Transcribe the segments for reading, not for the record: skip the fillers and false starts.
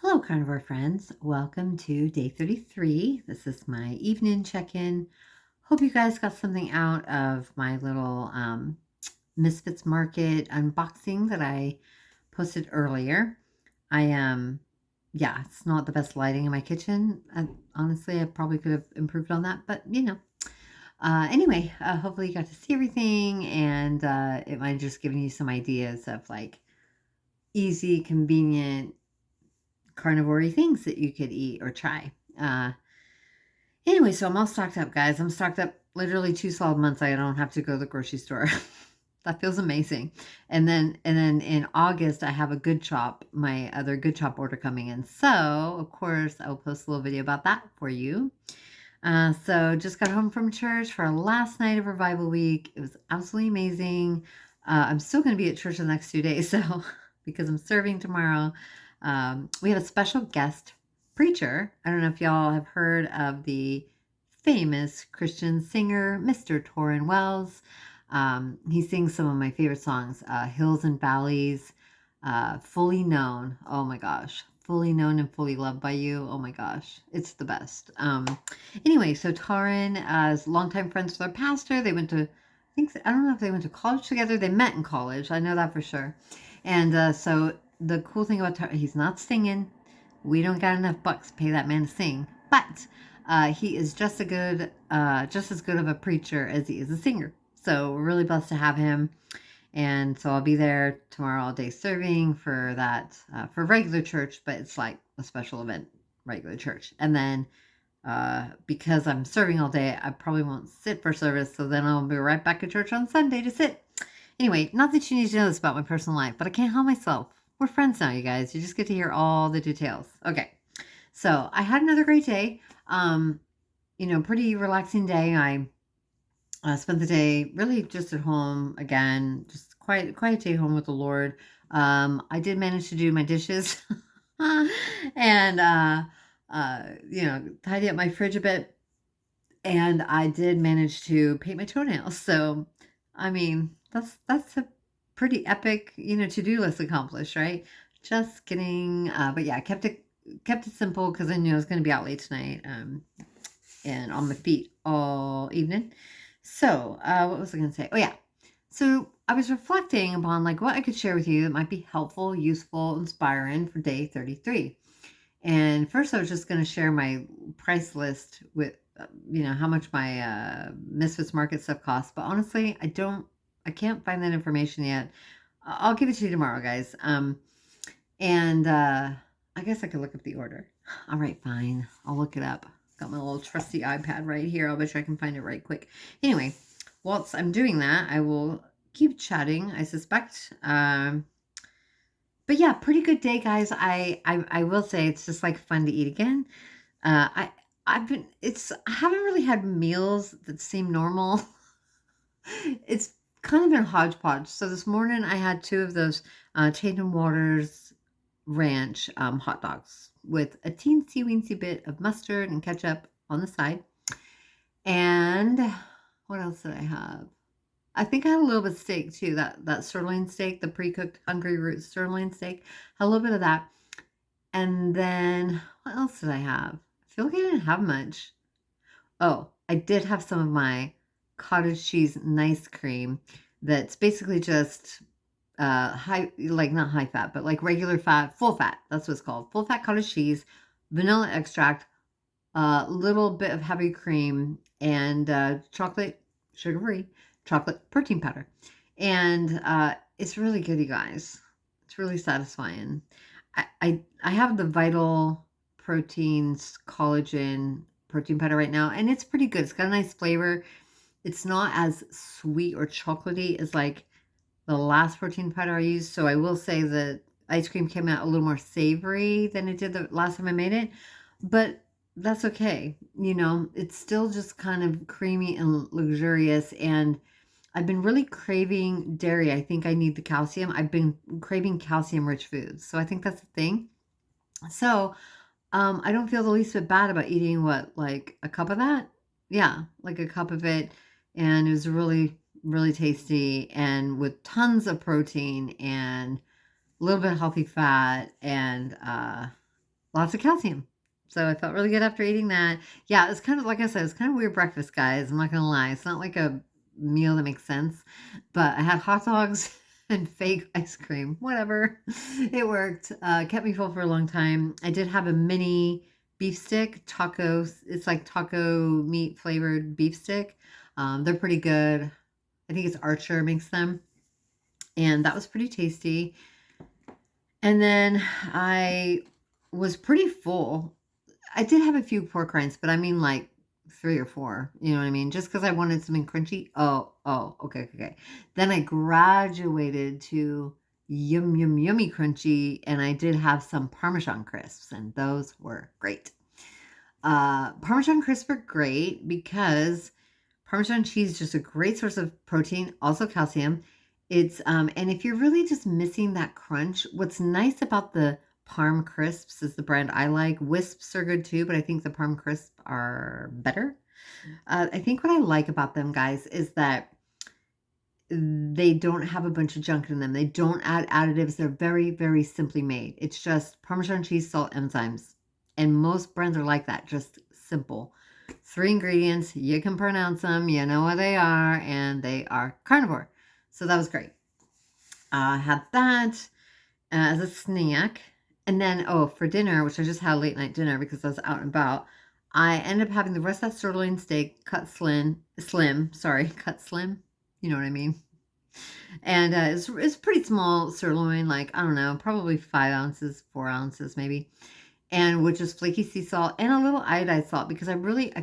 Hello, carnivore friends. Welcome to day 33. This is my evening check-in. Hope you guys got something out of my little Misfits Market unboxing that I posted earlier. Yeah, it's not the best lighting in my kitchen. Honestly, I probably could have improved on that, but Anyway, hopefully you got to see everything, and it might have just given you some ideas of like easy, convenient carnivore things that you could eat or try. Anyway, so I'm all stocked up, guys. I'm stocked up literally 2 solid months. I don't have to go to the grocery store. That feels amazing. And then in August, I have a Good Chop, my other Good Chop order coming in. So of course, I will post a little video about that for you. So just got home from church for our last night of Revival Week. It was absolutely amazing. I'm still going to be at church the next 2 days, so because I'm serving tomorrow. We have a special guest preacher. I don't know if y'all have heard of the famous Christian singer, Mr. Torrin Wells. He sings some of my favorite songs, Hills and Valleys, Fully Known. Oh my gosh. Fully Known and Fully Loved by You. Oh my gosh. It's the best. Anyway, so Torrin is longtime friends with our pastor. They went to, I don't know if they went to college together. They met in college. I know that for sure. And so the cool thing about Torrin, he's not singing. We don't got enough bucks to pay that man to sing. But he is just as good of a preacher as he is a singer. So we're really blessed to have him. And so I'll be there tomorrow all day serving for that, for regular church, but it's like a special event, regular church. And then because I'm serving all day, I probably won't sit for service. So then I'll be right back at church on Sunday to sit. Anyway, not that you need to know this about my personal life, but I can't help myself. We're friends now, you guys. You just get to hear all the details. Okay. So I had another great day. Pretty relaxing day. I spent the day really just at home again, just quiet day home with the Lord. I did manage to do my dishes and tidy up my fridge a bit, and I did manage to paint my toenails. So, I mean, that's a pretty epic, to-do list accomplished, right? Just kidding. But yeah, I kept it simple because I knew I was going to be out late tonight, and on my feet all evening. So, what was I going to say? Oh, yeah. So, I was reflecting upon like what I could share with you that might be helpful, useful, inspiring for day 33. And first, I was just going to share my price list with, how much my Misfits Market stuff costs. But honestly, I can't find that information yet. I'll give it to you tomorrow, guys. And I guess I could look up the order. All right, fine. I'll look it up. Got my little trusty iPad right here. I'll bet you I can find it right quick. Anyway, whilst I'm doing that, I will keep chatting, I suspect. But yeah, pretty good day, guys. I will say it's just like fun to eat again. I haven't really had meals that seem normal. It's kind of been hodgepodge. So this morning I had two of those Tatum Waters Ranch hot dogs with a teensy weensy bit of mustard and ketchup on the side. And what else did I have? I think I had a little bit of steak too. That sirloin steak, the pre-cooked Hungry Roots sirloin steak, had a little bit of that. And then what else did I have? I feel like I didn't have much. Oh, I did have some of my cottage cheese nice cream. That's basically just not high fat, but like regular fat, full fat. That's what it's called. Full fat cottage cheese, vanilla extract, a little bit of heavy cream, and chocolate, sugar-free chocolate protein powder. And it's really good, you guys. It's really satisfying. I have the Vital Proteins collagen protein powder right now, and it's pretty good. It's got a nice flavor. It's not as sweet or chocolatey as like the last protein powder I used. So I will say that ice cream came out a little more savory than it did the last time I made it. But that's okay. It's still just kind of creamy and luxurious. And I've been really craving dairy. I think I need the calcium. I've been craving calcium-rich foods. So I think that's the thing. So I don't feel the least bit bad about eating like a cup of that? Yeah, like a cup of it. And it was really, really tasty and with tons of protein and a little bit of healthy fat and lots of calcium. So I felt really good after eating that. Yeah, it's kind of like I said, it's kind of weird breakfast, guys. I'm not gonna lie. It's not like a meal that makes sense. But I had hot dogs and fake ice cream. Whatever. It worked. Kept me full for a long time. I did have a mini beef stick, tacos. It's like taco meat flavored beef stick. They're pretty good. I think it's Archer makes them. And that was pretty tasty. And then I was pretty full. I did have a few pork rinds, but I mean like 3 or 4, you know what I mean? Just because I wanted something crunchy. Oh, okay, okay, okay. Then I graduated to yummy crunchy, and I did have some Parmesan crisps, and those were great. Parmesan crisps are great because Parmesan cheese is just a great source of protein, also calcium. It's and if you're really just missing that crunch, what's nice about the Parm crisps is the brand I like. Wisps are good too, but I think the Parm crisp are better. I think what I like about them, guys, is that they don't have a bunch of junk in them. They don't add additives. They're very simply made. It's just Parmesan cheese, salt, enzymes. And most brands are like that, just simple. 3 ingredients, you can pronounce them, you know what they are, and they are carnivore. So that was great. I had that as a snack. And then, oh, for dinner, which I just had a late night dinner because I was out and about, I ended up having the rest of that sirloin steak cut cut slim. You know what I mean? And it's pretty small sirloin, like, I don't know, probably 5 ounces, 4 ounces maybe. And with just flaky sea salt and a little iodized salt because I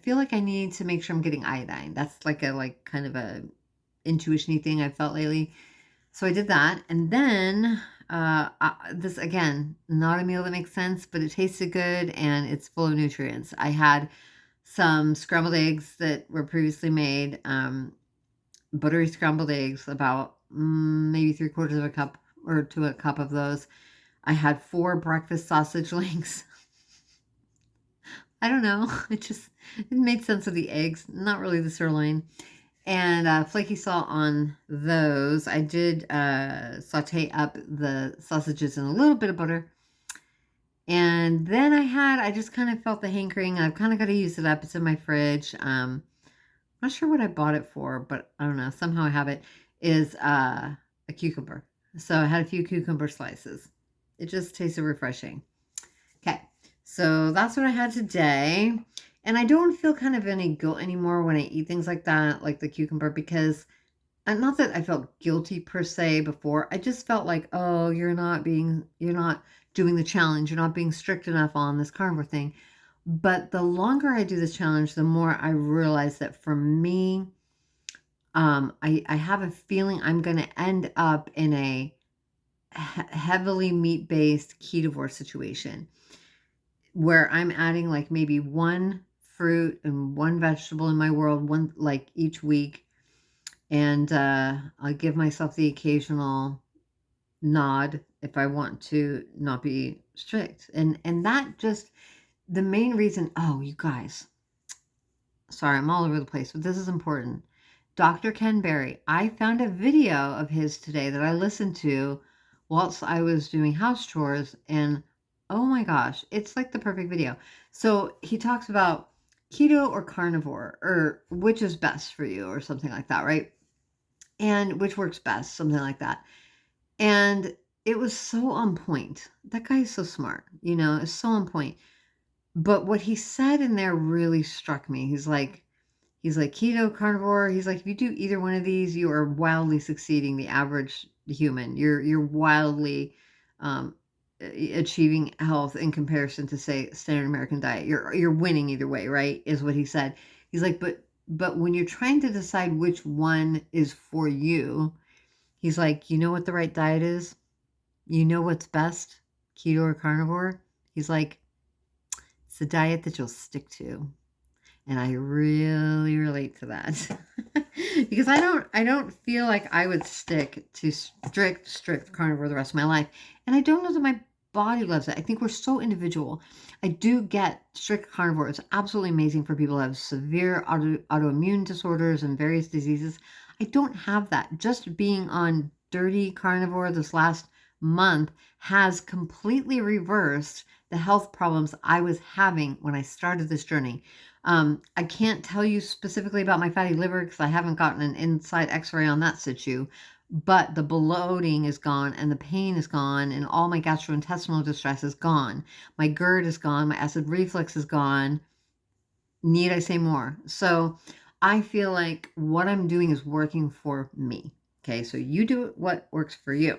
feel like I need to make sure I'm getting iodine. That's like kind of a intuition-y thing I've felt lately. So I did that. And then this, again, not a meal that makes sense, but it tasted good and it's full of nutrients. I had some scrambled eggs that were previously made, buttery scrambled eggs, about maybe 3/4 of a cup or to a cup of those. I had 4 breakfast sausage links. I don't know. It made sense of the eggs, not really the sirloin. And flaky salt on those. I did saute up the sausages in a little bit of butter. And then I just kind of felt the hankering. I've kind of got to use it up. It's in my fridge. Not sure what I bought it for, but I don't know. Somehow I have it. Is a cucumber. So I had a few cucumber slices. It just tasted refreshing. Okay, so that's what I had today. And I don't feel kind of any guilt anymore when I eat things like that, like the cucumber, because not that I felt guilty per se before. I just felt like, oh, you're not doing the challenge. You're not being strict enough on this carnivore thing. But the longer I do this challenge, the more I realize that for me, I have a feeling I'm going to end up in a heavily meat-based ketovore situation where I'm adding like maybe 1 fruit and 1 vegetable in my world, one like each week. And I'll give myself the occasional nod if I want to not be strict. And that just, the main reason, oh, you guys, sorry, I'm all over the place, but this is important. Dr. Ken Berry, I found a video of his today that I listened to whilst I was doing house chores, and oh my gosh, it's like the perfect video. So he talks about keto or carnivore, or which is best for you, or something like that, right? And which works best, something like that. And it was so on point. That guy is so smart, it's so on point. But what he said in there really struck me. He's like keto, carnivore. He's like, if you do either one of these, you are wildly succeeding the average human. You're wildly achieving health in comparison to, say, standard American diet. You're winning either way, right? Is what he said. He's like, but when you're trying to decide which one is for you, he's like, you know what the right diet is? You know what's best, keto or carnivore? He's like, it's the diet that you'll stick to. And I really relate to that because I don't feel like I would stick to strict carnivore the rest of my life. And I don't know that my body loves it. I think we're so individual. I do get strict carnivore. It's absolutely amazing for people who have severe autoimmune disorders and various diseases. I don't have that. Just being on dirty carnivore this last month has completely reversed the health problems I was having when I started this journey. I can't tell you specifically about my fatty liver because I haven't gotten an inside x-ray on that situ, but the bloating is gone and the pain is gone and all my gastrointestinal distress is gone. My GERD is gone. My acid reflux is gone. Need I say more? So I feel like what I'm doing is working for me. Okay, so you do what works for you.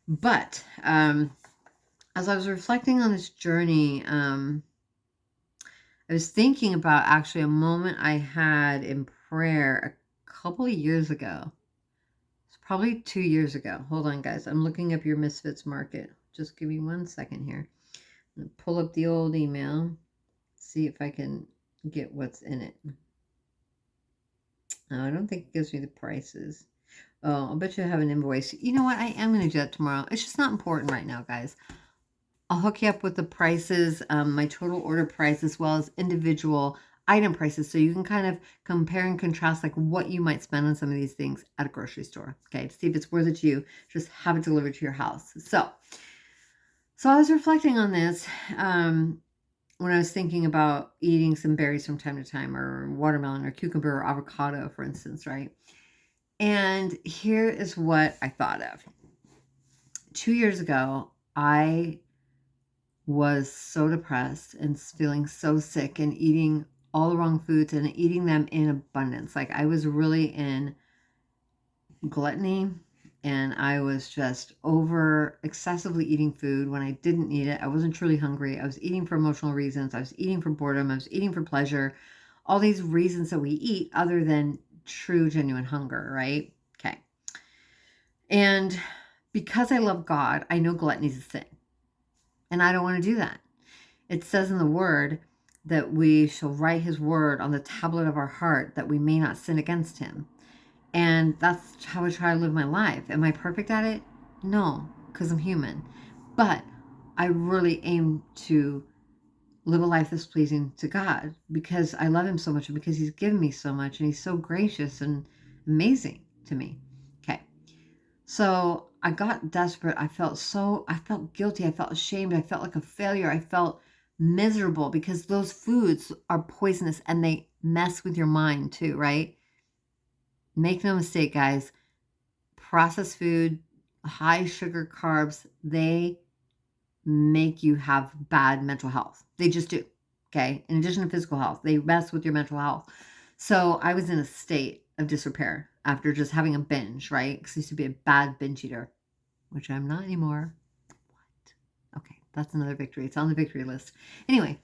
But as I was reflecting on this journey, I was thinking about actually a moment I had in prayer a couple of years ago. It's probably 2 years ago. Hold on, guys. I'm looking up your Misfits Market. Just give me 1 second here. I'm going to pull up the old email, see if I can get what's in it. No, I don't think it gives me the prices. Oh, I'll bet you I have an invoice. You know what? I am going to do that tomorrow. It's just not important right now, guys. I'll hook you up with the prices, my total order price, as well as individual item prices, so you can kind of compare and contrast like what you might spend on some of these things at a grocery store. Okay, to see if it's worth it to you. Just have it delivered to your house. So I was reflecting on this when I was thinking about eating some berries from time to time, or watermelon, or cucumber, or avocado, for instance, right? And here is what I thought of. 2 years ago, I was so depressed and feeling so sick and eating all the wrong foods and eating them in abundance. Like I was really in gluttony and I was just over excessively eating food when I didn't need it. I wasn't truly hungry. I was eating for emotional reasons. I was eating for boredom. I was eating for pleasure. All these reasons that we eat other than true, genuine hunger, right? Okay. And because I love God, I know gluttony is a sin. And I don't want to do that. It says in the word that we shall write his word on the tablet of our heart that we may not sin against him. And that's how I try to live my life. Am I perfect at it? No, because I'm human. But I really aim to live a life that's pleasing to God because I love him so much and because he's given me so much and he's so gracious and amazing to me. Okay. So I got desperate. I felt guilty. I felt ashamed. I felt like a failure. I felt miserable because those foods are poisonous and they mess with your mind too, right? Make no mistake, guys. Processed food, high sugar carbs, they make you have bad mental health. They just do. Okay. In addition to physical health, they mess with your mental health. So I was in a state of disrepair after just having a binge, right? Because I used to be a bad binge eater, which I'm not anymore. What? Okay. That's another victory. It's on the victory list. Anyway,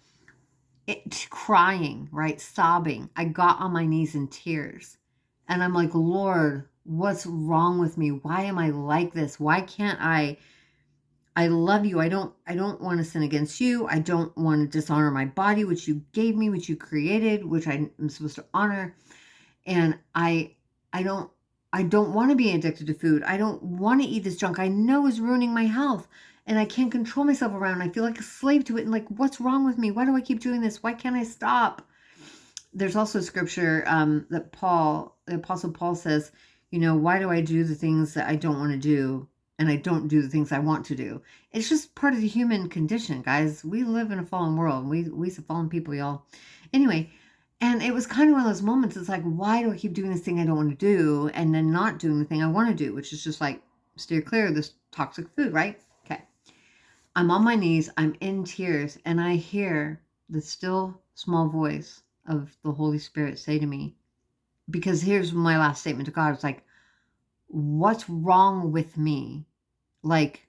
crying, right? Sobbing. I got on my knees in tears. And I'm like, Lord, what's wrong with me? Why am I like this? Why can't I love you. I don't want to sin against you. I don't want to dishonor my body, which you gave me, which you created, which I'm supposed to honor. And I don't want to be addicted to food. I don't want to eat this junk I know is ruining my health. And I can't control myself around it. I feel like a slave to it. And like, what's wrong with me? Why do I keep doing this? Why can't I stop? There's also scripture that the Apostle Paul says, why do I do the things that I don't want to do? And I don't do the things I want to do. It's just part of the human condition, guys. We live in a fallen world. We're fallen people, y'all. Anyway, and it was kind of one of those moments. It's like, why do I keep doing this thing I don't want to do and then not doing the thing I want to do, which is just like steer clear of this toxic food, right? Okay. I'm on my knees. I'm in tears. And I hear the still small voice of the Holy Spirit say to me, because here's my last statement to God. It's like, what's wrong with me? Like,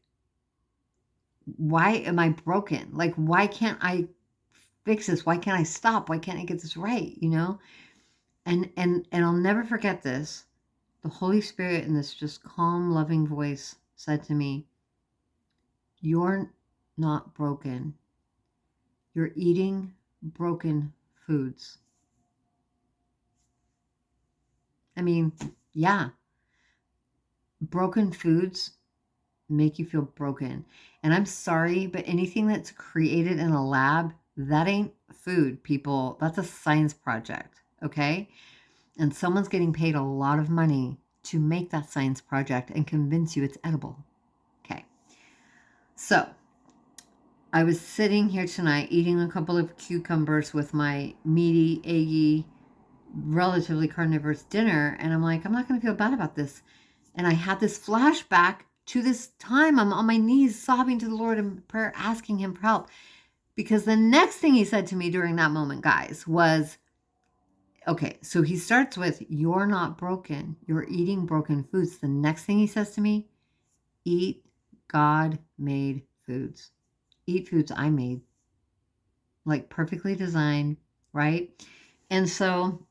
why am I broken? Like, why can't I fix this? Why can't I stop? Why can't I get this right? And I'll never forget this. The Holy Spirit in this just calm, loving voice said to me, you're not broken. You're eating broken foods. I mean, yeah. Broken foods make you feel broken. And I'm sorry, but anything that's created in a lab, that ain't food, people. That's a science project, okay? And someone's getting paid a lot of money to make that science project and convince you it's edible. Okay. So I was sitting here tonight eating a couple of cucumbers with my meaty, eggy, relatively carnivorous dinner, and I'm like, I'm not going to feel bad about this. And I had this flashback to this time I'm on my knees sobbing to the Lord in prayer, asking him for help. Because the next thing he said to me during that moment, guys, was, okay, so he starts with, you're not broken. You're eating broken foods. The next thing he says to me, eat God-made foods. Eat foods I made, like perfectly designed, right? And so,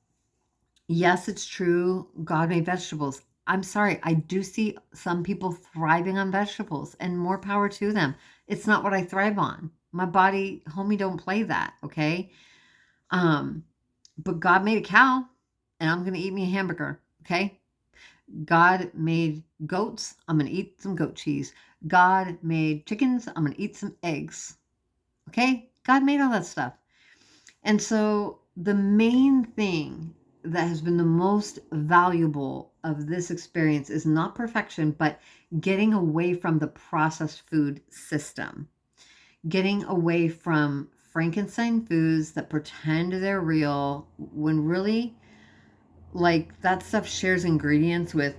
yes, it's true. God made vegetables. I'm sorry. I do see some people thriving on vegetables, and more power to them. It's not what I thrive on. My body, homie, don't play that. Okay. Um, but God made a cow, and I'm going to eat me a hamburger. Okay. God made goats. I'm going to eat some goat cheese. God made chickens. I'm going to eat some eggs. Okay. God made all that stuff. And so the main thing that has been the most valuable of this experience is not perfection, but getting away from the processed food system, getting away from Frankenstein foods that pretend they're real when really, like, that stuff shares ingredients with,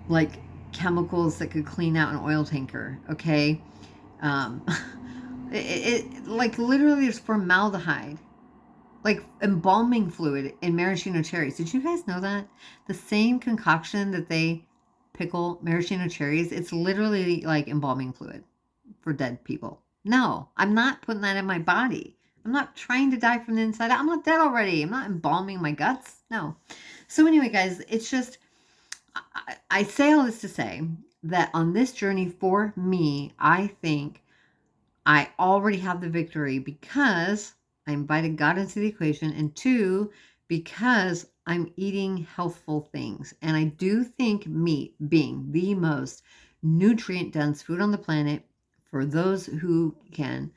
like, chemicals that could clean out an oil tanker. Okay. Um, like, literally, there's formaldehyde, like embalming fluid in maraschino cherries. Did you guys know that? The same concoction that they pickle maraschino cherries, it's literally like embalming fluid for dead people. No, I'm not putting that in my body. I'm not trying to die from the inside out. I'm not dead already. I'm not embalming my guts. No. So anyway, guys, it's just, I say all this to say that on this journey for me, I think I already have the victory because I invited God into the equation, and two, because I'm eating healthful things. And I do think meat being the most nutrient dense food on the planet, for those who can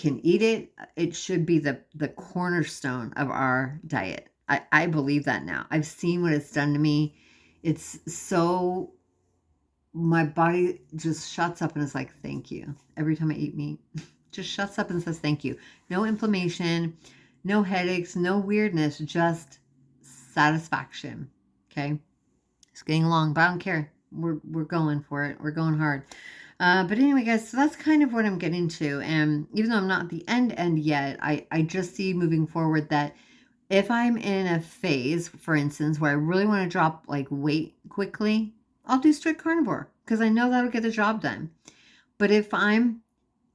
eat it, it should be the cornerstone of our diet. I believe that now. I've seen what it's done to me. It's so, my body just shuts up and is like, thank you. Every time I eat meat, just shuts up and says, thank you. No inflammation, no headaches, no weirdness, just satisfaction. Okay. It's getting long, but I don't care. We're going for it. We're going hard. But anyway, guys, so that's kind of what I'm getting to. And even though I'm not at the end yet, I just see moving forward that if I'm in a phase, for instance, where I really want to drop like weight quickly, I'll do strict carnivore because I know that'll get the job done. But if I'm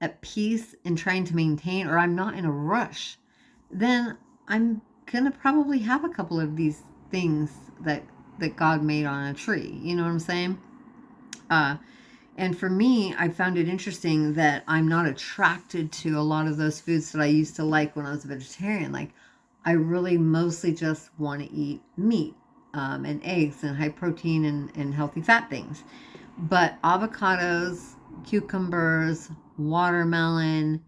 at peace and trying to maintain, or I'm not in a rush, then I'm gonna probably have a couple of these things that God made on a tree. You know what I'm saying? Uh, and for me, I found it interesting that I'm not attracted to a lot of those foods that I used to like when I was a vegetarian. Like, I really mostly just want to eat meat, and eggs and high protein and healthy fat things. But avocados, cucumbers, watermelon,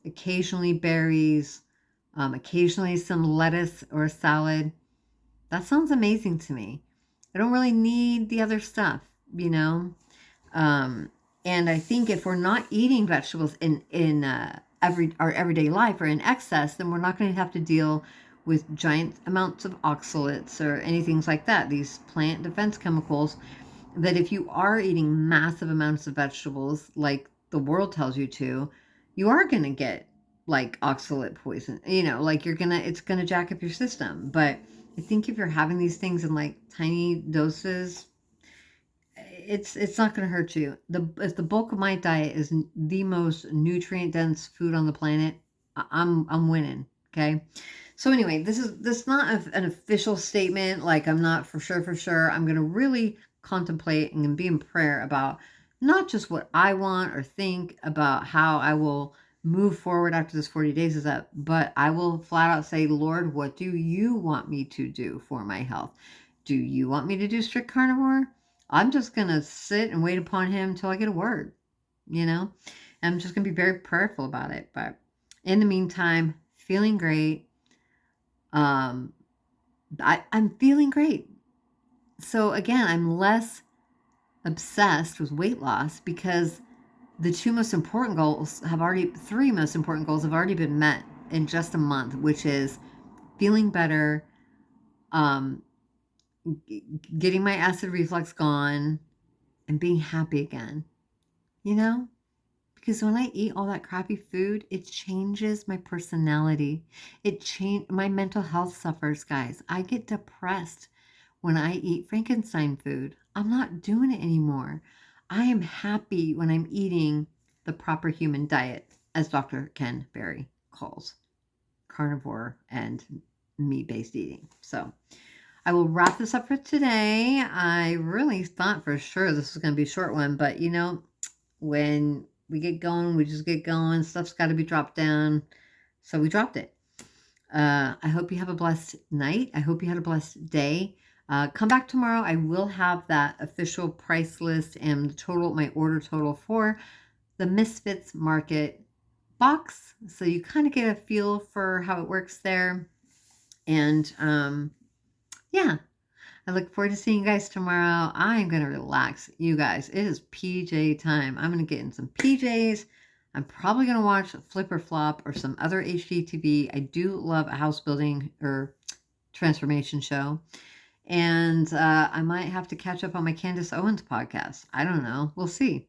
occasionally berries, occasionally some lettuce or salad. That sounds amazing to me. I don't really need the other stuff, you know? Um, and I think if we're not eating vegetables in our everyday life or in excess, then we're not going to have to deal with giant amounts of oxalates or anything like that. These plant defense chemicals that if you are eating massive amounts of vegetables, like the world tells you to, you are going to get like oxalate poison. You know, like it's going to jack up your system. But I think if you're having these things in like tiny doses, it's not going to hurt you. If the bulk of my diet is the most nutrient dense food on the planet, I'm winning. Okay. So anyway, this is not an official statement. Like, I'm not for sure. I'm going to really contemplate and be in prayer about not just what I want or think about how I will move forward after this 40 days is up, but I will flat out say, Lord, what do you want me to do for my health? Do you want me to do strict carnivore? I'm just going to sit and wait upon him until I get a word, you know? And I'm just going to be very prayerful about it. But in the meantime, feeling great. I'm feeling great. So again, I'm less obsessed with weight loss because the three most important goals have already been met in just a month, which is feeling better, um, getting my acid reflux gone, and being happy again. You know? Because when I eat all that crappy food, it changes my personality. My mental health suffers, guys. I get depressed when I eat Frankenstein food. I'm not doing it anymore. I am happy when I'm eating the proper human diet, as Dr. Ken Berry calls carnivore and meat-based eating. So I will wrap this up for today. I really thought for sure this was going to be a short one, but when we get going, we just get going. Stuff's got to be dropped down. So we dropped it. I hope you have a blessed night. I hope you had a blessed day. Come back tomorrow. I will have that official price list and the total, my order total for the Misfits Market box. So you kind of get a feel for how it works there. And yeah, I look forward to seeing you guys tomorrow. I am going to relax. You guys, it is PJ time. I'm going to get in some PJs. I'm probably going to watch Flip or Flop or some other HGTV. I do love a house building or transformation show. And I might have to catch up on my Candace Owens podcast. I don't know. We'll see.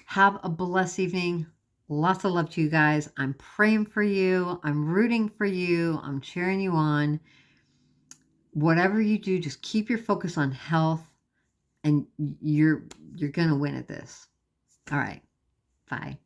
Have a blessed evening. Lots of love to you guys. I'm praying for you. I'm rooting for you. I'm cheering you on. Whatever you do, just keep your focus on health, and you're going to win at this. All right. Bye.